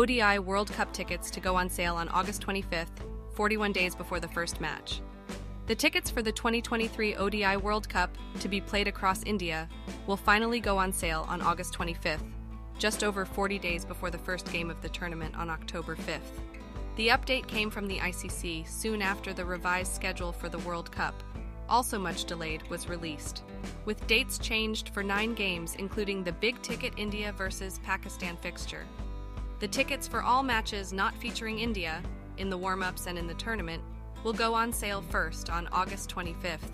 ODI World Cup tickets to go on sale on August 25th, 41 days before the first match. The tickets for the 2023 ODI World Cup, to be played across India, will finally go on sale on August 25th, just over 40 days before the first game of the tournament on October 5th. The update came from the ICC soon after the revised schedule for the World Cup, also much delayed, was released, with dates changed for 9 games, including the big-ticket India versus Pakistan fixture. The tickets for all matches not featuring India, in the warm-ups and in the tournament, will go on sale first on August 25th.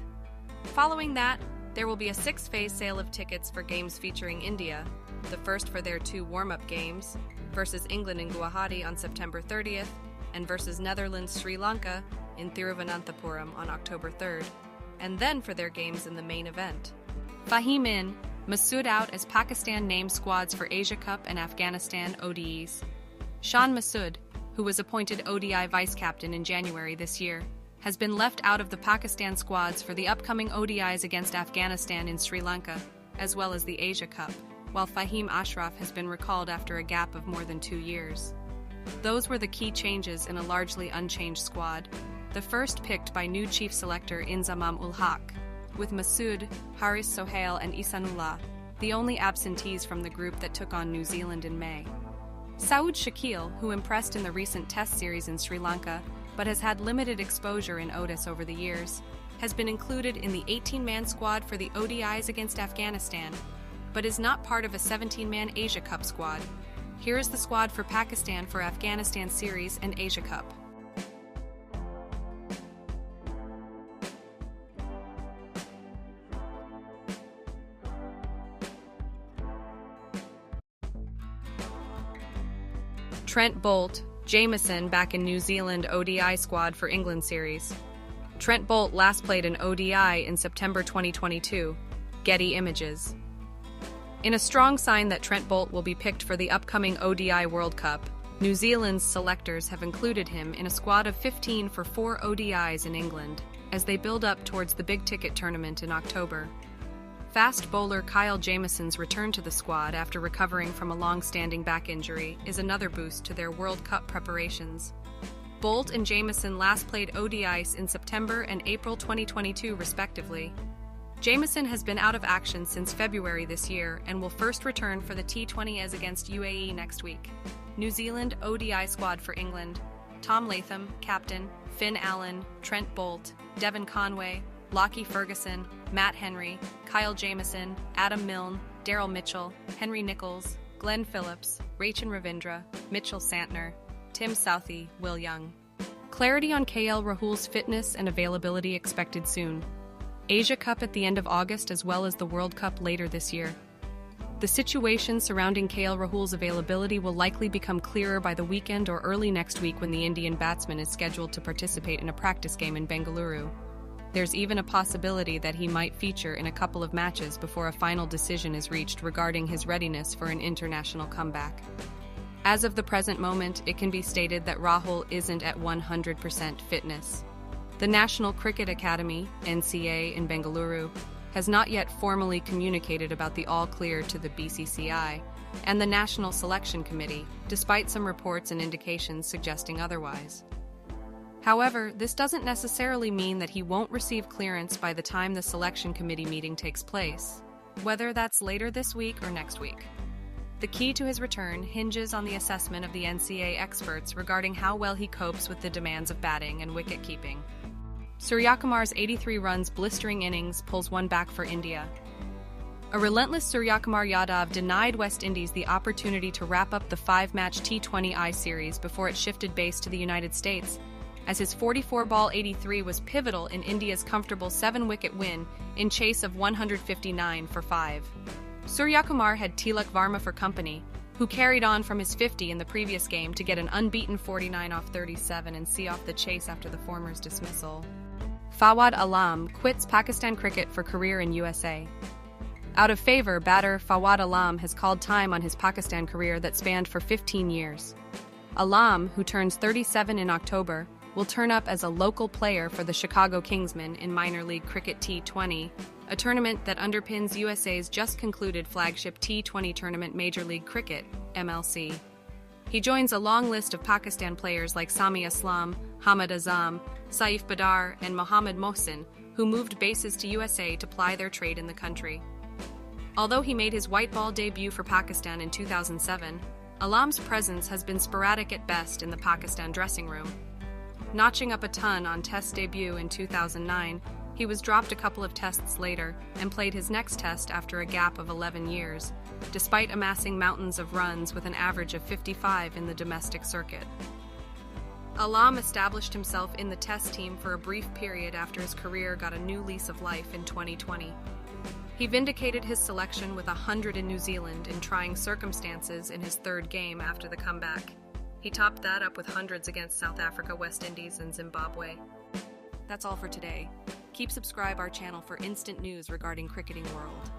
Following that, there will be a 6-phase sale of tickets for games featuring India, the first for their 2 warm-up games, versus England in Guwahati on September 30th, and versus Netherlands Sri Lanka in Thiruvananthapuram on October 3rd, and then for their games in the main event. Fahim in, Masood out as Pakistan named squads for Asia Cup and Afghanistan ODIs. Shan Masood, who was appointed ODI vice-captain in January this year, has been left out of the Pakistan squads for the upcoming ODIs against Afghanistan in Sri Lanka, as well as the Asia Cup, while Fahim Ashraf has been recalled after a gap of more than 2 years. Those were the key changes in a largely unchanged squad, the first picked by new chief selector Inzamam ul Haq, with Masood, Haris Sohail and Ihsanullah, the only absentees from the group that took on New Zealand in May. Saud Shakil, who impressed in the recent Test series in Sri Lanka, but has had limited exposure in ODIs over the years, has been included in the 18-man squad for the ODIs against Afghanistan, but is not part of a 17-man Asia Cup squad. Here is the squad for Pakistan for Afghanistan series and Asia Cup. Trent Boult, Jamieson back in New Zealand ODI squad for England series. Trent Boult last played an ODI in September 2022. Getty Images. In a strong sign that Trent Boult will be picked for the upcoming ODI World Cup, New Zealand's selectors have included him in a squad of 15 for 4 ODIs in England, as they build up towards the big-ticket tournament in October. Fast bowler Kyle Jamieson's return to the squad after recovering from a long-standing back injury is another boost to their World Cup preparations. Boult and Jamieson last played ODIs in September and April 2022 respectively. Jamieson has been out of action since February this year and will first return for the T20s against UAE next week. New Zealand ODI squad for England: Tom Latham, captain; Finn Allen, Trent Boult, Devon Conway, Lockie Ferguson, Matt Henry, Kyle Jamieson, Adam Milne, Daryl Mitchell, Henry Nichols, Glenn Phillips, Rachin Ravindra, Mitchell Santner, Tim Southey, Will Young. Clarity on KL Rahul's fitness and availability expected soon. Asia Cup at the end of August as well as the World Cup later this year. The situation surrounding KL Rahul's availability will likely become clearer by the weekend or early next week when the Indian batsman is scheduled to participate in a practice game in Bengaluru. There's even a possibility that he might feature in a couple of matches before a final decision is reached regarding his readiness for an international comeback. As of the present moment, it can be stated that Rahul isn't at 100% fitness. The National Cricket Academy, NCA, in Bengaluru, has not yet formally communicated about the all-clear to the BCCI and the National Selection Committee, despite some reports and indications suggesting otherwise. However, this doesn't necessarily mean that he won't receive clearance by the time the selection committee meeting takes place, whether that's later this week or next week. The key to his return hinges on the assessment of the NCA experts regarding how well he copes with the demands of batting and wicket-keeping. Suryakumar's 83 runs blistering innings pulls one back for India. A relentless Suryakumar Yadav denied West Indies the opportunity to wrap up the 5-match T20I series before it shifted base to the United States, as his 44-ball 83 was pivotal in India's comfortable 7-wicket win in chase of 159 for 5. Suryakumar had Tilak Varma for company, who carried on from his 50 in the previous game to get an unbeaten 49 off 37 and see off the chase after the former's dismissal. Fawad Alam quits Pakistan cricket for career in USA. Out of favor, batter Fawad Alam has called time on his Pakistan career that spanned for 15 years. Alam, who turns 37 in October, will turn up as a local player for the Chicago Kingsmen in minor league cricket T20, a tournament that underpins USA's just concluded flagship T20 tournament Major League Cricket, MLC. He joins a long list of Pakistan players like Sami Aslam, Hamid Azam, Saif Badar, and Mohammad Mohsin, who moved bases to USA to ply their trade in the country. Although he made his white ball debut for Pakistan in 2007, Alam's presence has been sporadic at best in the Pakistan dressing room. Notching up a ton on Test debut in 2009, he was dropped a couple of tests later and played his next test after a gap of 11 years, despite amassing mountains of runs with an average of 55 in the domestic circuit. Alam established himself in the Test team for a brief period after his career got a new lease of life in 2020. He vindicated his selection with 100 in New Zealand in trying circumstances in his third game after the comeback. He topped that up with hundreds against South Africa, West Indies, and Zimbabwe. That's all for today. Keep subscribe our channel for instant news regarding cricketing world.